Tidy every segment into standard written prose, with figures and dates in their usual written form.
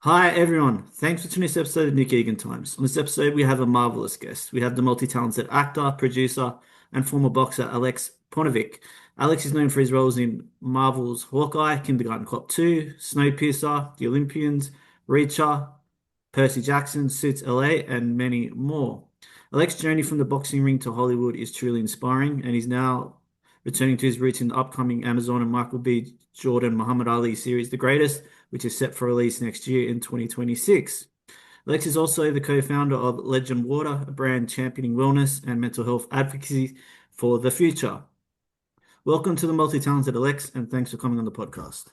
Hi everyone, thanks for tuning this episode of Nick Egan Times. On this episode, we have a marvelous guest. We have the multi-talented actor, producer, and former boxer Aleks Paunovic. Alex is known for his roles in Marvel's Hawkeye, Kindergarten Cop 2, Snowpiercer, The Olympians, Reacher, Percy Jackson, Suits LA, and many more. Alex's journey from the boxing ring to Hollywood is truly inspiring, and he's now returning to his roots in the upcoming Amazon and Michael B. Jordan Muhammad Ali series, The Greatest, which is set for release next year in 2026. Lex is also the co-founder of Legend Water, a brand championing wellness and mental health advocacy for the future. Welcome to the multi-talented Alex, and thanks for coming on the podcast.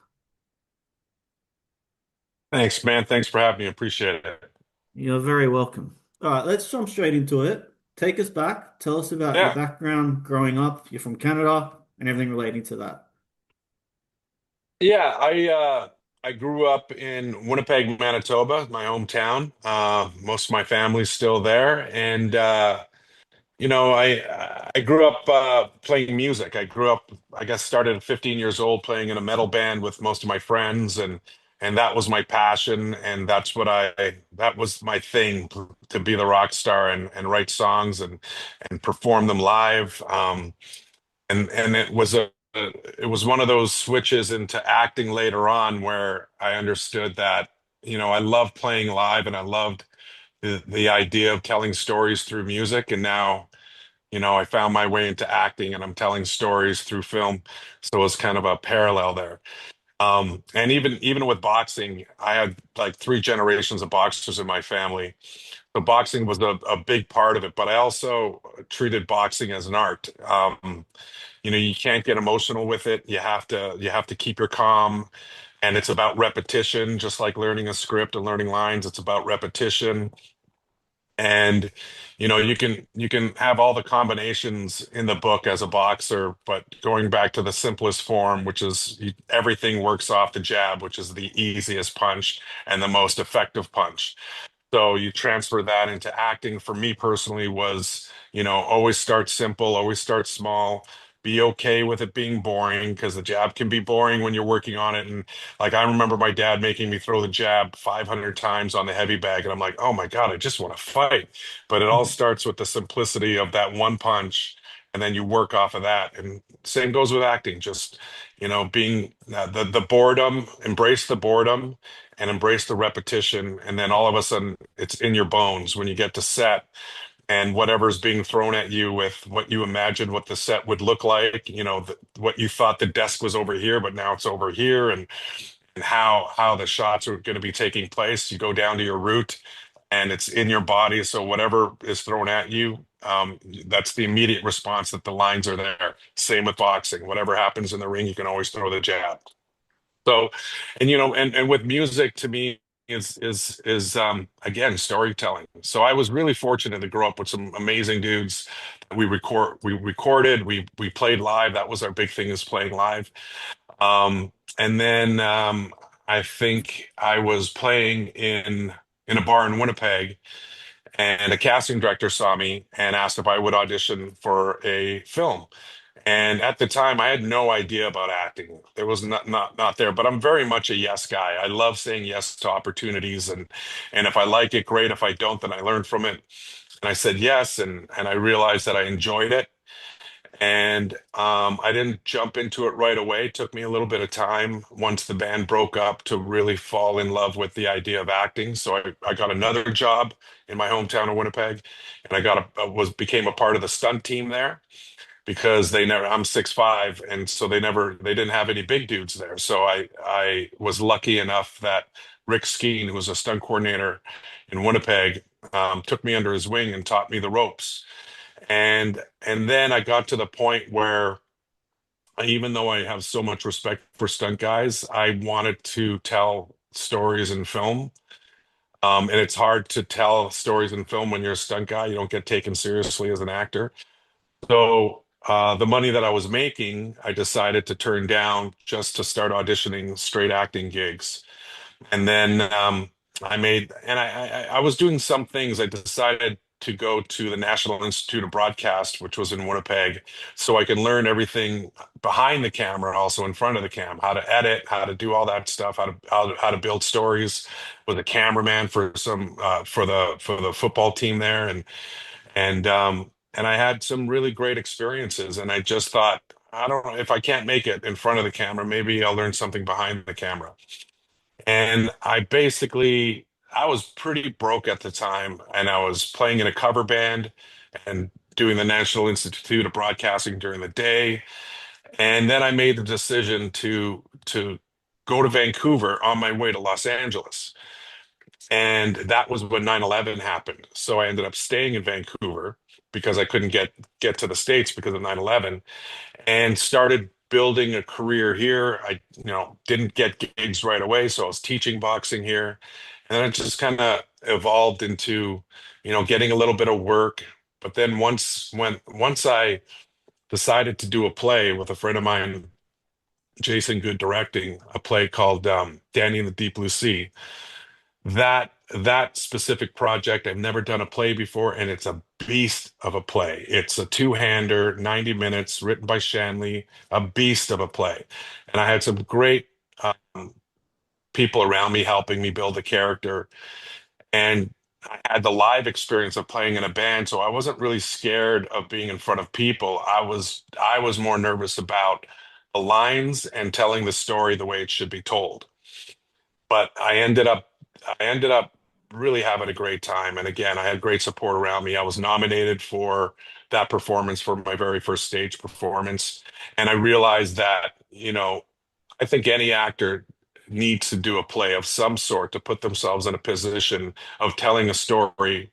Thanks, man. Thanks for having me. Appreciate it. You're very welcome. All right, let's jump straight into it. Take us back. Tell us about your Yeah. background growing up. You're from Canada and everything relating to that. Yeah, I grew up in Winnipeg, Manitoba, my hometown. Most of my family's still there. And I grew up playing music. I grew up, I guess, started at 15 years old playing in a metal band with most of my friends, and that was my passion, and that was my thing, to be the rock star and write songs and perform them live. And it was one of those switches into acting later on where I understood that, I loved playing live and I loved the idea of telling stories through music. And now, I found my way into acting and I'm telling stories through film. So it's kind of a parallel there. And even with boxing, I had like three generations of boxers in my family. So boxing was a big part of it, but I also treated boxing as an art. You can't get emotional with it. You have to keep your calm, and it's about repetition, just like learning a script and learning lines. It's about repetition. And you can have all the combinations in the book as a boxer, but going back to the simplest form, which is everything works off the jab, which is the easiest punch and the most effective punch. So you transfer that into acting. For me personally, was, always start simple, always start small, be okay with it being boring because the jab can be boring when you're working on it. And like I remember my dad making me throw the jab 500 times on the heavy bag, and I'm like, oh my God, I just want to fight. But it all starts with the simplicity of that one punch, and then you work off of that. And same goes with acting, just being the boredom, embrace the boredom and embrace the repetition. And then all of a sudden, it's in your bones when you get to set and whatever's being thrown at you with what you imagined what the set would look like, what you thought the desk was over here, but now it's over here, and how the shots are going to be taking place. You go down to your root and it's in your body. So whatever is thrown at you, that's the immediate response that the lines are there. Same with boxing. Whatever happens in the ring, you can always throw the jab. So, and with music to me is again storytelling. So I was really fortunate to grow up with some amazing dudes. We recorded, we played live. That was our big thing, is playing live. And then I think I was playing in a bar in Winnipeg, and a casting director saw me and asked if I would audition for a film. And at the time, I had no idea about acting. There was not there, but I'm very much a yes guy. I love saying yes to opportunities, and if I like it, great. If I don't, then I learn from it. And I said yes, and I realized that I enjoyed it. And I didn't jump into it right away. It took me a little bit of time once the band broke up to really fall in love with the idea of acting. So I got another job in my hometown of Winnipeg, and I became a part of the stunt team there because I'm 6'5", and so they didn't have any big dudes there. So I was lucky enough that Rick Skeen, who was a stunt coordinator in Winnipeg, took me under his wing and taught me the ropes. And then I got to the point where, even though I have so much respect for stunt guys, I wanted to tell stories in film. And it's hard to tell stories in film when you're a stunt guy. You don't get taken seriously as an actor. So the money that I was making, I decided to turn down just to start auditioning straight acting gigs. And then I was doing some things. I decided to go to the National Institute of Broadcast, which was in Winnipeg, so I can learn everything behind the camera, also in front of the cam, how to edit, how to do all that stuff, how to build stories. With a cameraman for some for the football team there, and I had some really great experiences. And I just thought, I don't know if I can't make it in front of the camera, maybe I'll learn something behind the camera. And I was pretty broke at the time, and I was playing in a cover band and doing the National Institute of Broadcasting during the day. And then I made the decision to go to Vancouver on my way to Los Angeles. And that was when 9/11 happened. So I ended up staying in Vancouver because I couldn't get to the States because of 9/11, and started building a career here. I, didn't get gigs right away, so I was teaching boxing here. And then it just kind of evolved into, getting a little bit of work. But then once I decided to do a play with a friend of mine, Jason Good directing, a play called Danny in the Deep Blue Sea. That specific project, I've never done a play before, and it's a beast of a play. It's a two-hander, 90 minutes, written by Shanley, a beast of a play. And I had some great people around me helping me build the character. And I had the live experience of playing in a band, so I wasn't really scared of being in front of people. I was more nervous about the lines and telling the story the way it should be told. But I ended up really having a great time. And again, I had great support around me. I was nominated for that performance for my very first stage performance. And I realized that, I think any actor needs to do a play of some sort to put themselves in a position of telling a story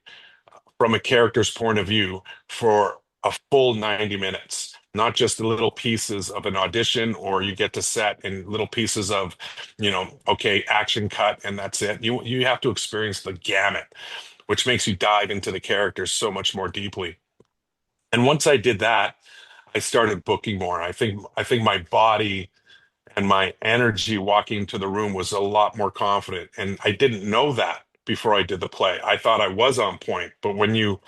from a character's point of view for a full 90 minutes, not just the little pieces of an audition, or you get to set in little pieces of, okay, action cut, and that's it. You have to experience the gamut, which makes you dive into the characters so much more deeply. And once I did that, I started booking more. I think my body and my energy walking into the room was a lot more confident. And I didn't know that before I did the play. I thought I was on point, but when you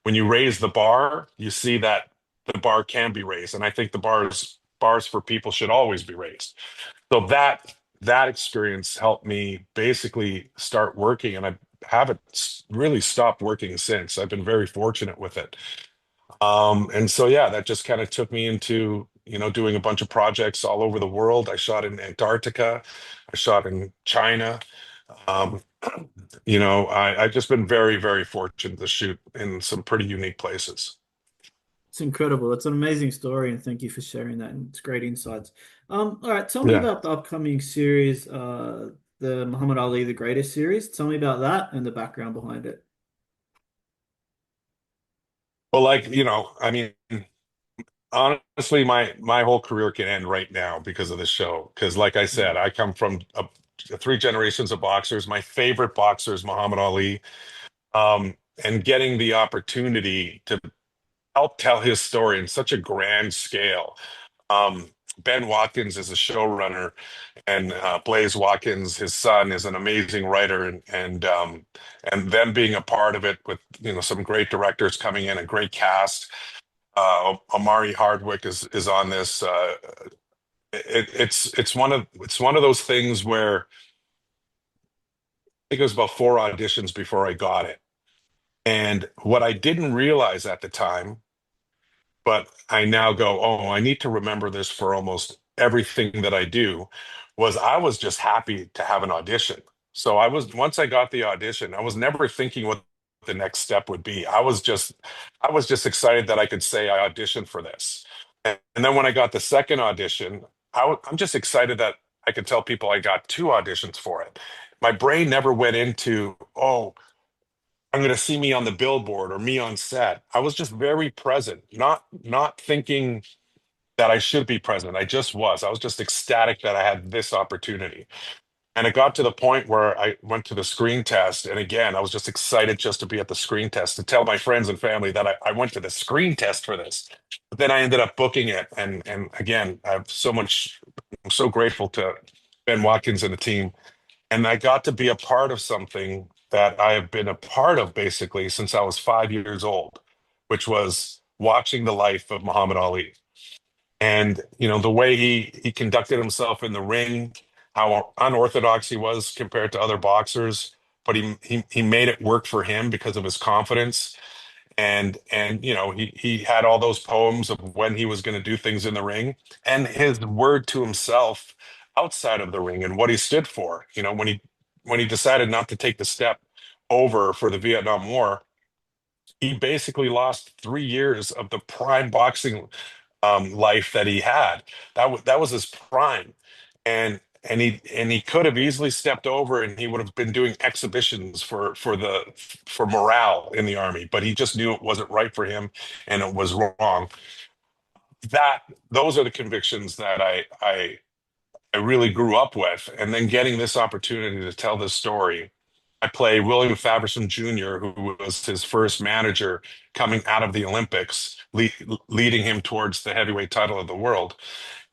raise the bar, you see that the bar can be raised. And I think the bars for people should always be raised. So that experience helped me basically start working, and I haven't really stopped working since. I've been very fortunate with it. And so, yeah, that just kind of took me into, doing a bunch of projects all over the world. I shot in Antarctica, I shot in China. Um, I've just been very, very fortunate to shoot in some pretty unique places. It's incredible. It's an amazing story, and thank you for sharing that. And it's great insights. All right, tell me Yeah. about the upcoming series, the Muhammad Ali the Greatest series. Tell me about that and the background behind it. Well, like, I mean, honestly, my whole career can end right now because of the show. Because, like I said, Mm. I come from three generations of boxers. My favorite boxer is Muhammad Ali. And getting the opportunity to help tell his story in such a grand scale. Um, Ben Watkins is a showrunner, and Blaze Watkins, his son, is an amazing writer, and them being a part of it with some great directors coming in, a great cast. Amari Hardwick is on this. It's one of those things where I think it was about four auditions before I got it, and what I didn't realize at the time, but I now go, oh, I need to remember this for almost everything that I do, was I was just happy to have an audition. So once I got the audition, I was never thinking what the next step would be. I was just excited that I could say I auditioned for this. And then when I got the second audition, I'm just excited that I could tell people I got two auditions for it. My brain never went into, oh, I'm going to see me on the billboard or me on set. I was just very present, not thinking that I should be present. I just was. I was just ecstatic that I had this opportunity. And it got to the point where I went to the screen test. And again, I was just excited just to be at the screen test, to tell my friends and family that I went to the screen test for this. But then I ended up booking it. And again, I'm so grateful to Ben Watkins and the team. And I got to be a part of something that I have been a part of basically since I was 5 years old, which was watching the life of Muhammad Ali. And the way he conducted himself in the ring, how unorthodox he was compared to other boxers, but he made it work for him because of his confidence. And he had all those poems of when he was going to do things in the ring, and his word to himself outside of the ring and what he stood for. When he decided not to take the step over for the Vietnam War, he basically lost 3 years of the prime boxing life that he had. That was his prime, and he could have easily stepped over, and he would have been doing exhibitions for morale in the army. But he just knew it wasn't right for him, and it was wrong. Those are the convictions that I really grew up with, and then getting this opportunity to tell this story. I play William Faberson Jr., who was his first manager coming out of the Olympics, leading him towards the heavyweight title of the world.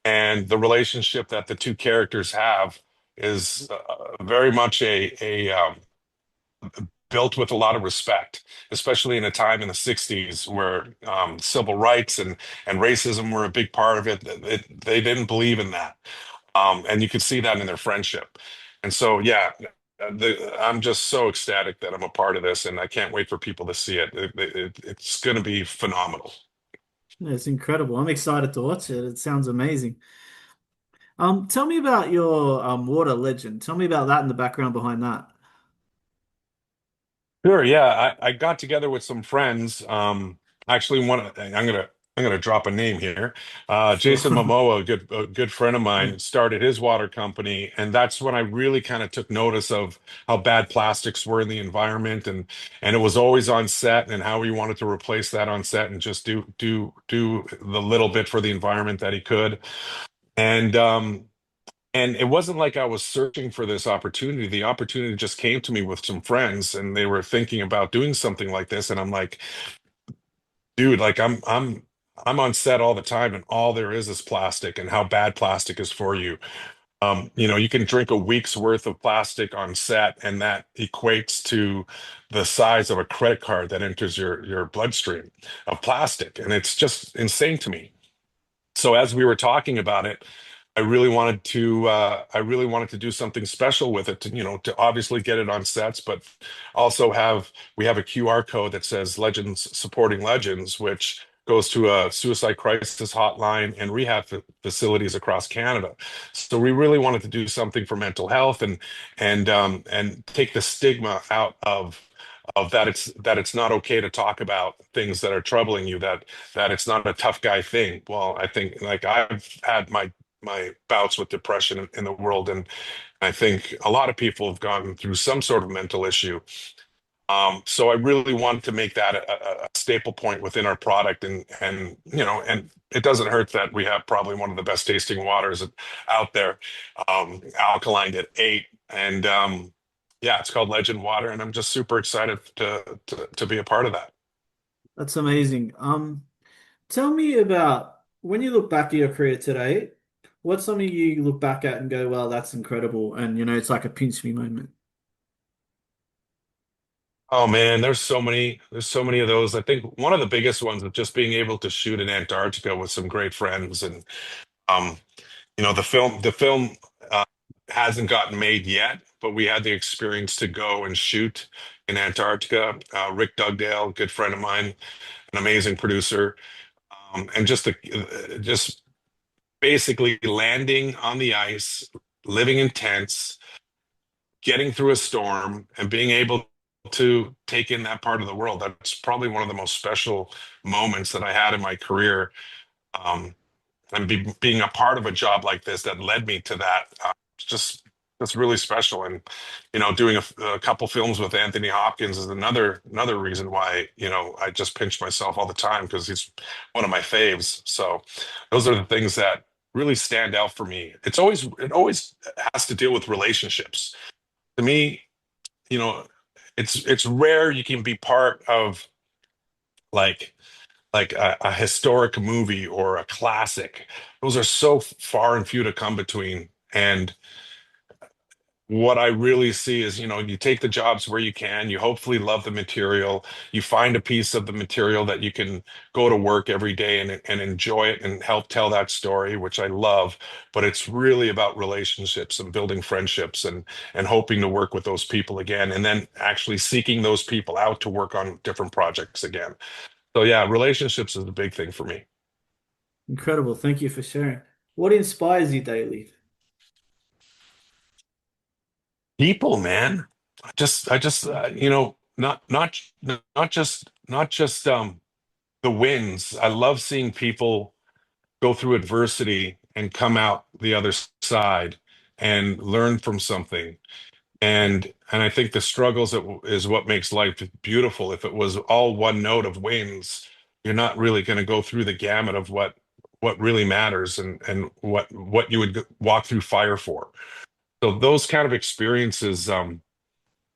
And the relationship that the two characters have is very much built with a lot of respect, especially in a time in the 60s where civil rights and racism were a big part of it. They didn't believe in that. And you could see that in their friendship. And so, yeah, I'm just so ecstatic that I'm a part of this, and I can't wait for people to see it. It's going to be phenomenal. Yeah, it's incredible. I'm excited to watch it. It sounds amazing. Tell me about your water legend. Tell me about that and the background behind that. Sure, yeah. I got together with some friends. Actually, I'm gonna drop a name here. Sure. Jason Momoa, a good friend of mine, started his water company, and that's when I really kind of took notice of how bad plastics were in the environment, and it was always on set, and how he wanted to replace that on set and just do the little bit for the environment that he could. And it wasn't like I was searching for this opportunity. The opportunity just came to me with some friends, and they were thinking about doing something like this. And I'm like, dude, like I'm on set all the time, and all there is plastic, and how bad plastic is for you. You can drink a week's worth of plastic on set, and that equates to the size of a credit card that enters your bloodstream of plastic. And it's just insane to me. So as we were talking about it, I really wanted to do something special with it to obviously get it on sets, but also we have a QR code that says Legends Supporting Legends, which goes to a suicide crisis hotline and rehab facilities across Canada. So we really wanted to do something for mental health, and take the stigma out of that it's not okay to talk about things that are troubling you, that it's not a tough guy thing. Well, I think, like, I've had my bouts with depression in the world, and I think a lot of people have gone through some sort of mental issue. So I really wanted to make that a staple point within our product, and it doesn't hurt that we have probably one of the best tasting waters out there, alkaline at 8, and yeah, it's called Legend Water, and I'm just super excited to be a part of that. That's amazing. Tell me about when you look back at your career today, what's something you look back at and go, well, that's incredible. And it's like a pinch me moment. Oh man, there's so many of those. I think one of the biggest ones is just being able to shoot in Antarctica with some great friends. And um the film uh, hasn't gotten made yet, but we had the experience to go and shoot in Antarctica. Rick Dugdale, good friend of mine, an amazing producer, and just basically landing on the ice, living in tents, getting through a storm, and being able to take in that part of the world. That's probably one of the most special moments that I had in my career. Um, and being a part of a job like this that led me to that, just that's really special. And doing a couple films with Anthony Hopkins is another reason why I just pinch myself all the time, because he's one of my faves. So those are the things that really stand out for me. It always has to deal with relationships. To me, you know, it's rare you can be part of, like a historic movie or a classic. Those are so far and few to come between. And what I really see is, you take the jobs where you can, you hopefully love the material, you find a piece of the material that you can go to work every day and enjoy it and help tell that story, which I love. But it's really about relationships and building friendships and hoping to work with those people again, and then actually seeking those people out to work on different projects again. So yeah, relationships is the big thing for me. Incredible. Thank you for sharing. What inspires you daily? People, man. I just not just the wins. I love seeing people go through adversity and come out the other side and learn from something. And I think the struggles is what makes life beautiful. If it was all one note of wins, you're not really going to go through the gamut of what really matters and what you would walk through fire for. So those kind of experiences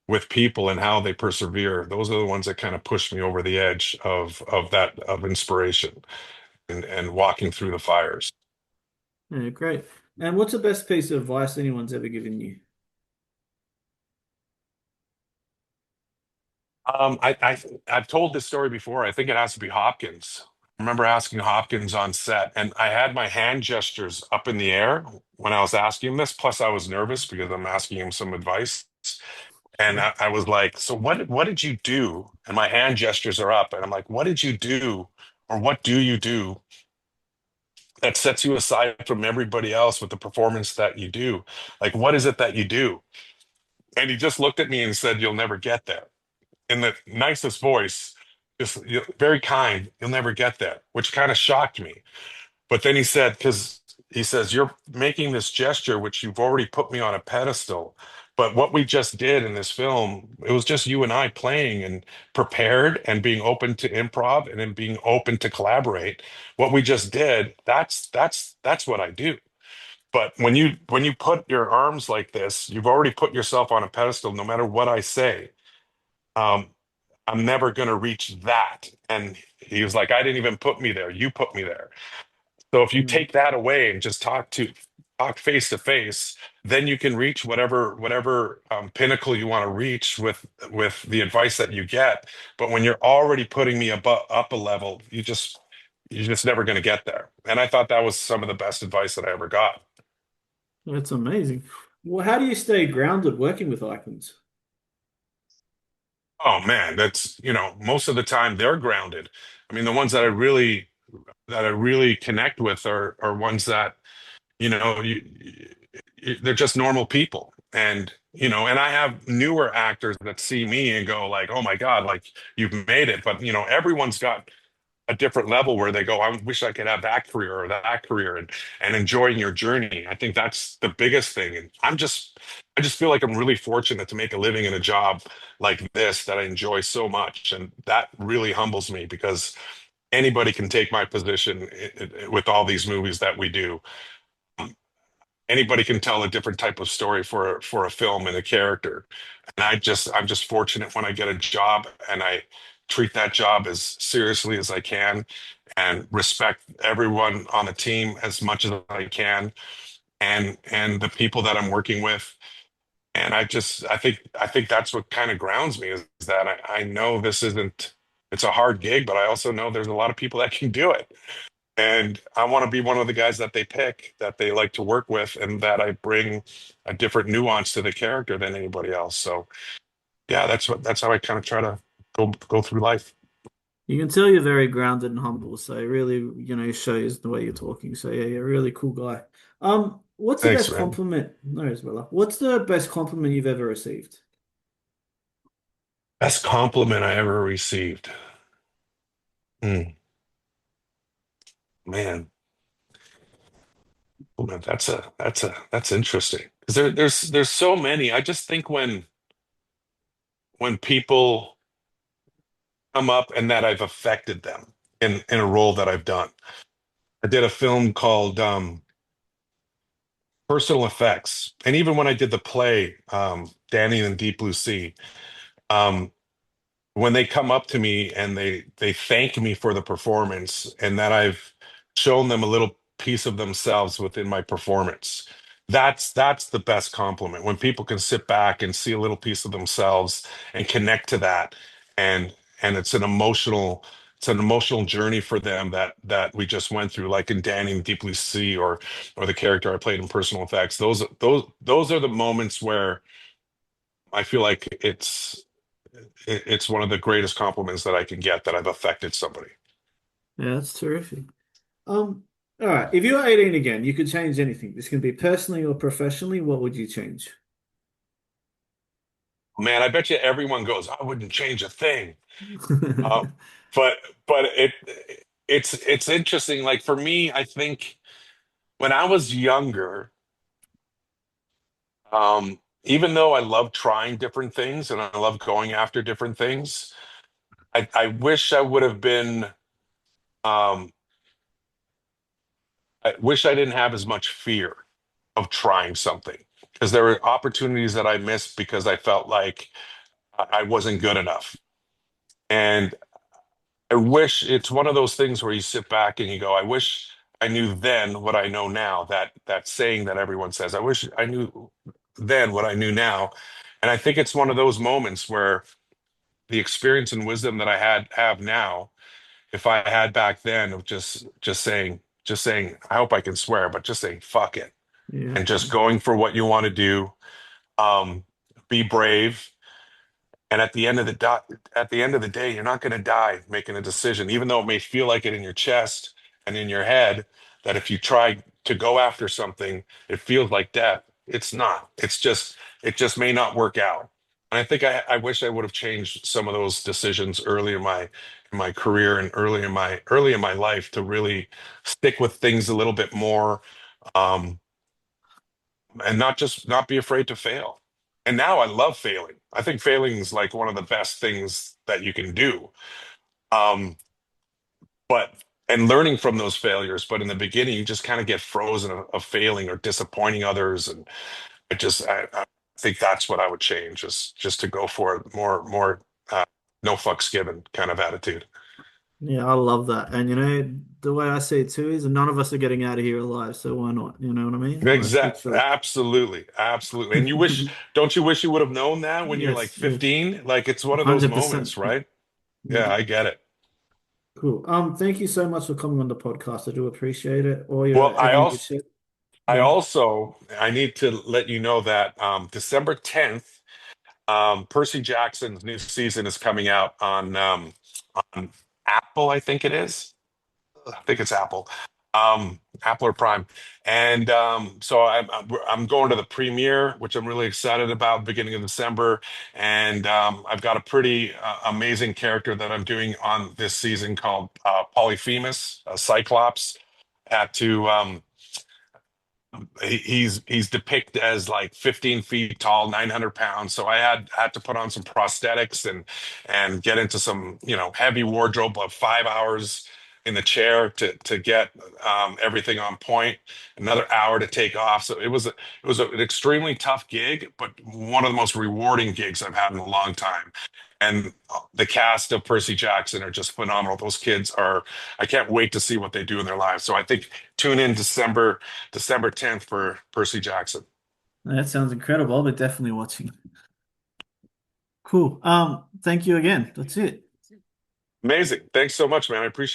with people and how they persevere, those are the ones that kind of push me over the edge of inspiration and walking through the fires. Yeah, great. And what's the best piece of advice anyone's ever given you? I've told this story before. I think it has to be Hopkins. I remember asking Hopkins on set, and I had my hand gestures up in the air when I was asking him this. Plus, I was nervous because I'm asking him some advice. And Sure. I was like, "So what did you do?" And my hand gestures are up, and I'm like, "What did you do, or what do you do that sets you aside from everybody else with the performance that you do? Like, what is it that you do?" And he just looked at me and said, "You'll never get there." In the nicest voice, just very kind. "You'll never get that," which kind of shocked me. But then he said, because he says, "You're making this gesture, which you've already put me on a pedestal. But what we just did in this film, it was just you and I playing and prepared and being open to improv and then being open to collaborate. What we just did, that's what I do." But when you put your arms like this, you've already put yourself on a pedestal, no matter what I say. Um, I'm never going to reach that. And he was like, "I didn't even put me there. You put me there." So if you Mm. take that away and just talk face to face, then you can reach whatever pinnacle you want to reach with the advice that you get. But when you're already putting me above up a level, you're just never going to get there. And I thought that was some of the best advice that I ever got. That's amazing. Well, how do you stay grounded working with icons? Oh man, that's, most of the time they're grounded. I mean, the ones that I really connect with are ones that, you know, they're just normal people. And I have newer actors that see me and go like, "Oh my God, like you've made it." But, everyone's got a different level where they go, "I wish I could have that career or that career," and enjoying your journey. I think that's the biggest thing. And I just feel like I'm really fortunate to make a living in a job like this that I enjoy so much. And that really humbles me because anybody can take my position with all these movies that we do. Anybody can tell a different type of story for a film and a character. And I'm just fortunate when I get a job and I treat that job as seriously as I can and respect everyone on the team as much as I can and the people that I'm working with. And I think that's what kind of grounds me is that I know this isn't it's a hard gig, but I also know there's a lot of people that can do it. And I want to be one of the guys that they pick, that they like to work with, and that I bring a different nuance to the character than anybody else. So yeah, that's how I kind of try to go through life. You can tell you're very grounded and humble, so it really, shows the way you're talking. So yeah, you're a really cool guy. What's the Thanks, best man. compliment? No, Isabella. What's the best compliment you've ever received? Best compliment I ever received. Hmm, man, oh, man, that's interesting because there's so many. I just think when people come up and that I've affected them in a role that I've done. I did a film called Personal Effects. And even when I did the play, Danny and the Deep Blue Sea, um, when they come up to me and they thank me for the performance and that I've shown them a little piece of themselves within my performance, that's the best compliment when people can sit back and see a little piece of themselves and connect to that, and it's an emotional journey for them that we just went through, like in Danny and Deeply Sea, or the character I played in Personal Effects. Those are the moments where I feel like it's one of the greatest compliments that I can get, that I've affected somebody. Yeah, that's terrific. All right. If you were 18 again, you could change anything. This can be personally or professionally. What would you change? Man, I bet you everyone goes, I wouldn't change a thing. Uh, but it's interesting. Like for me, I think when I was younger, even though I love trying different things and I love going after different things, I wish I would have been. Um, I wish I didn't have as much fear of trying something, because there were opportunities that I missed because I felt like I wasn't good enough. And I wish it's one of those things where you sit back and you go, I wish I knew then what I know now. That saying that everyone says, I wish I knew then what I knew now. And I think it's one of those moments where the experience and wisdom that I have now, if I had back then, of just saying, I hope I can swear, but just saying fuck it, Yeah. and just going for what you want to do. Um, be brave. And at the end of the day, you're not going to die making a decision, even though it may feel like it in your chest and in your head. That if you try to go after something, it feels like death. It's not. It just may not work out. And I think I wish I would have changed some of those decisions early in my career and early in my life, to really stick with things a little bit more, um, and not be afraid to fail. And now I love failing. I think failing is like one of the best things that you can do. Um, but and learning from those failures. But in the beginning, you just kind of get frozen of failing or disappointing others. And I think that's what I would change, is just to go for it more, no fucks given kind of attitude. Yeah, I love that. And the way I see it too is none of us are getting out of here alive, so why not? You know what I mean? Like literally. Absolutely, absolutely. And don't you wish you would have known that when you're like Yes, yes. 15? Like it's one of those 100%. moments, right? Yeah. Yeah, I get it. Cool. Thank you so much for coming on the podcast. I do appreciate it. All your Well, everything you said. Yeah. I need to let you know that December 10th, Percy Jackson's new season is coming out on Apple, I think it is. I think it's Apple, Apple or Prime. And so I'm going to the premiere, which I'm really excited about, beginning of December. And I've got a pretty amazing character that I'm doing on this season called Polyphemus, a Cyclops. Had to he's depicted as like 15 feet tall, 900 pounds. So I had to put on some prosthetics and get into some, heavy wardrobe of 5 hours in the chair to get everything on point. Another hour to take off. So an extremely tough gig, but one of the most rewarding gigs I've had in a long time. And the cast of Percy Jackson are just phenomenal. Those kids are, I can't wait to see what they do in their lives. So I think tune in December 10th for Percy Jackson. That sounds incredible. I'll be definitely watching. Cool. Thank you again. That's it. Amazing. Thanks so much, man. I appreciate it.